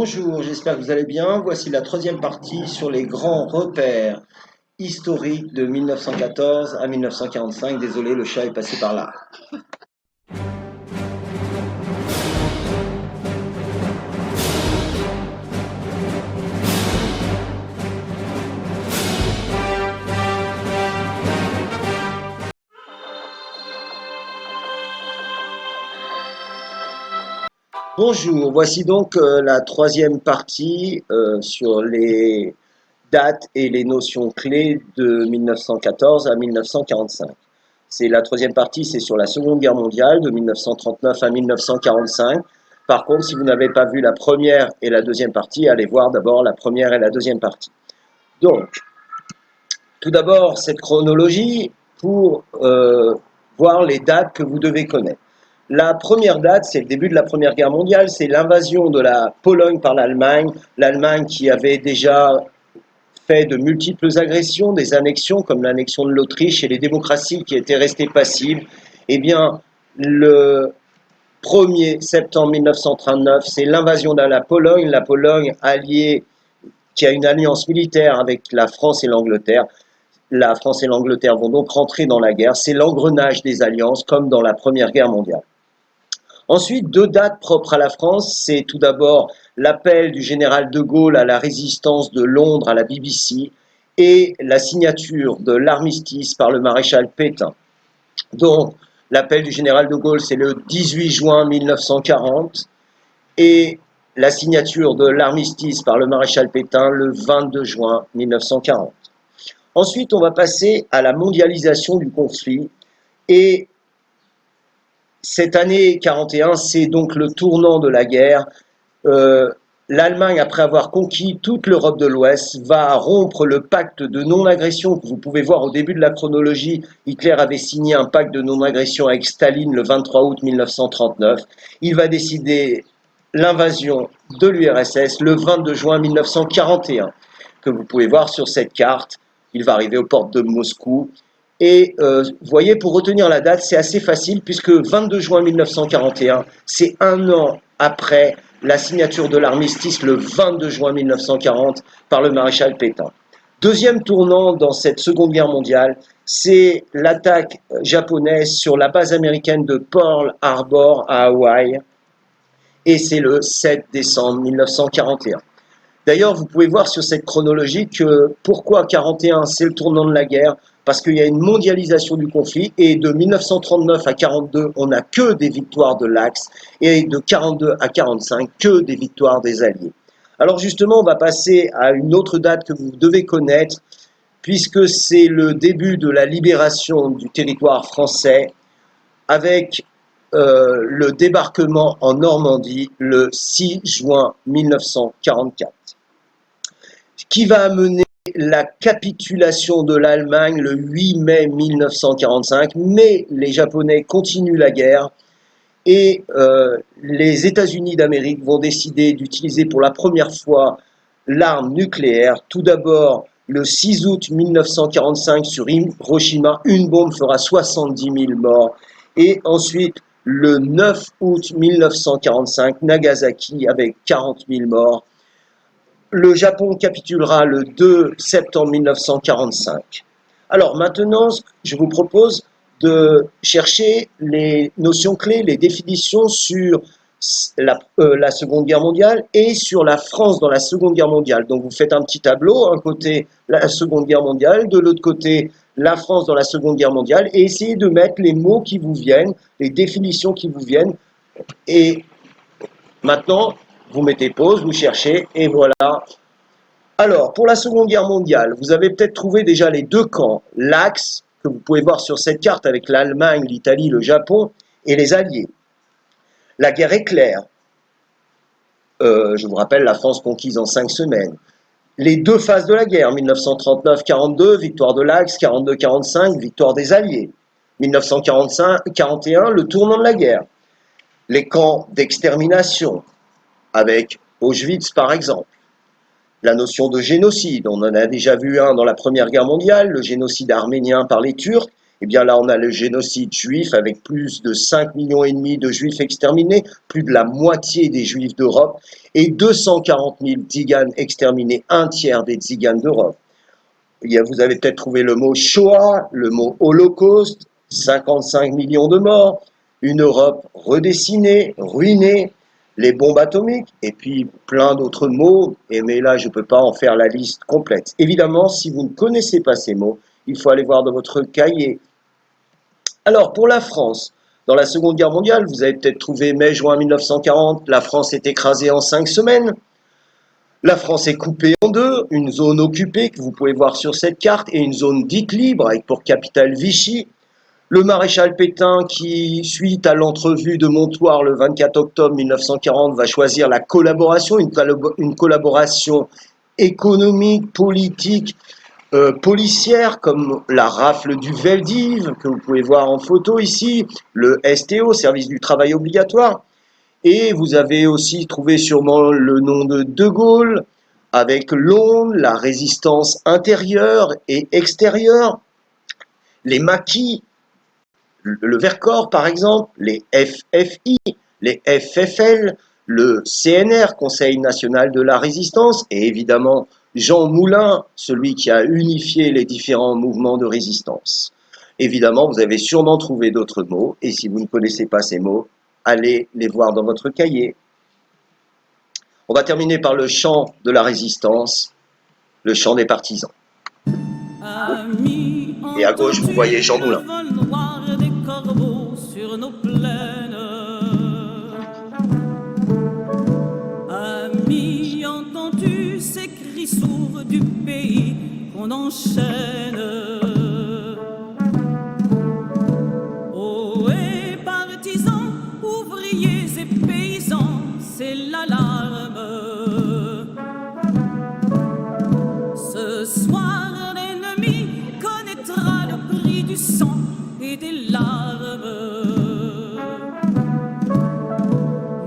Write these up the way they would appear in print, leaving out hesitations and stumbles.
Bonjour, j'espère que vous allez bien. Voici la troisième partie sur les grands repères historiques de 1914 à 1945. Désolé, le chat est passé par là. Bonjour, voici donc la troisième partie sur les dates et les notions clés de 1914 à 1945. C'est la troisième partie, c'est sur la Seconde Guerre mondiale de 1939 à 1945. Par contre, si vous n'avez pas vu la première et la deuxième partie, allez voir d'abord la première et la deuxième partie. Donc, tout d'abord, cette chronologie pour voir les dates que vous devez connaître. La première date, c'est le début de la Première Guerre mondiale, c'est l'invasion de la Pologne par l'Allemagne, l'Allemagne qui avait déjà fait de multiples agressions, des annexions comme l'annexion de l'Autriche et les démocraties qui étaient restées passives. Eh bien, le 1er septembre 1939, c'est l'invasion de la Pologne alliée, qui a une alliance militaire avec la France et l'Angleterre. La France et l'Angleterre vont donc rentrer dans la guerre. C'est l'engrenage des alliances, comme dans la Première Guerre mondiale. Ensuite, deux dates propres à la France. C'est tout d'abord l'appel du général de Gaulle à la résistance de Londres à la BBC et la signature de l'armistice par le maréchal Pétain. Donc, l'appel du général de Gaulle, c'est le 18 juin 1940 et la signature de l'armistice par le maréchal Pétain le 22 juin 1940. Ensuite, on va passer à la mondialisation du conflit. Et cette année 41, c'est donc le tournant de la guerre. L'Allemagne, après avoir conquis toute l'Europe de l'Ouest, va rompre le pacte de non-agression que vous pouvez voir au début de la chronologie. Hitler avait signé un pacte de non-agression avec Staline le 23 août 1939. Il va décider l'invasion de l'URSS le 22 juin 1941, que vous pouvez voir sur cette carte. Il va arriver aux portes de Moscou. Et vous voyez, pour retenir la date, c'est assez facile puisque 22 juin 1941, c'est un an après la signature de l'armistice le 22 juin 1940 par le maréchal Pétain. Deuxième tournant dans cette Seconde Guerre mondiale, c'est l'attaque japonaise sur la base américaine de Pearl Harbor à Hawaï, et c'est le 7 décembre 1941. D'ailleurs, vous pouvez voir sur cette chronologie que pourquoi 41, c'est le tournant de la guerre, parce qu'il y a une mondialisation du conflit, et de 1939 à 42, on n'a que des victoires de l'Axe, et de 42 à 45, que des victoires des Alliés. Alors justement, on va passer à une autre date que vous devez connaître, puisque c'est le début de la libération du territoire français, avec le débarquement en Normandie le 6 juin 1944, qui va amener la capitulation de l'Allemagne le 8 mai 1945, mais les Japonais continuent la guerre et les États-Unis d'Amérique vont décider d'utiliser pour la première fois l'arme nucléaire. Tout d'abord, le 6 août 1945 sur Hiroshima, une bombe fera 70 000 morts. Et ensuite, le 9 août 1945, Nagasaki avec 40 000 morts. Le Japon capitulera le 2 septembre 1945. Alors maintenant, je vous propose de chercher les notions clés, les définitions sur la Seconde Guerre mondiale et sur la France dans la Seconde Guerre mondiale. Donc vous faites un petit tableau, un côté la Seconde Guerre mondiale, de l'autre côté la France dans la Seconde Guerre mondiale, et essayez de mettre les mots qui vous viennent, les définitions qui vous viennent. Et maintenant, vous mettez pause, vous cherchez, et voilà. Alors, pour la Seconde Guerre mondiale, vous avez peut-être trouvé déjà les deux camps, l'axe, que vous pouvez voir sur cette carte avec l'Allemagne, l'Italie, le Japon, et les Alliés. La guerre est claire. Je vous rappelle, la France conquise en 5 semaines. Les deux phases de la guerre, 1939-42, victoire de l'Axe, 42-45, victoire des Alliés. 1945-41, le tournant de la guerre. Les camps d'extermination, avec Auschwitz par exemple. La notion de génocide, on en a déjà vu un dans la Première Guerre mondiale, le génocide arménien par les Turcs, Eh bien là, on a le génocide juif avec plus de 5,5 millions de juifs exterminés, plus de la moitié des juifs d'Europe et 240 000 tziganes exterminés, un tiers des tziganes d'Europe. Vous avez peut-être trouvé le mot Shoah, le mot Holocauste, 55 millions de morts, une Europe redessinée, ruinée, les bombes atomiques, et puis plein d'autres mots, mais là je ne peux pas en faire la liste complète. Évidemment, si vous ne connaissez pas ces mots, il faut aller voir dans votre cahier. Alors, pour la France, dans la Seconde Guerre mondiale, vous avez peut-être trouvé mai-juin 1940, la France est écrasée en 5 semaines. La France est coupée en deux, une zone occupée que vous pouvez voir sur cette carte et une zone dite libre avec pour capitale Vichy. Le maréchal Pétain qui, suite à l'entrevue de Montoire le 24 octobre 1940, va choisir la collaboration, une collaboration économique, politique, policière comme la rafle du Veldiv que vous pouvez voir en photo ici, le STO, service du travail obligatoire. Et vous avez aussi trouvé sûrement le nom de De Gaulle, avec l'Aune, la résistance intérieure et extérieure, les maquis, le Vercors par exemple, les FFI, les FFL, le CNR, Conseil national de la résistance, et évidemment Jean Moulin, celui qui a unifié les différents mouvements de résistance. Évidemment, vous avez sûrement trouvé d'autres mots, et si vous ne connaissez pas ces mots, allez les voir dans votre cahier. On va terminer par le chant de la résistance, le chant des partisans. Et à gauche, vous voyez Jean Moulin. Amis, entends-tu ces cris sourds du pays qu'on enchaîne? C'est l'alarme. Ce soir, l'ennemi connaîtra le prix du sang et des larmes.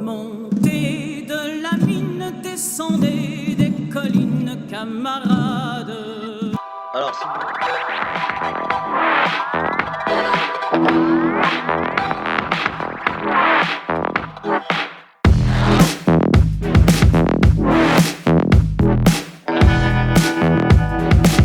Montez de la mine, descendez des collines, camarades. Alors,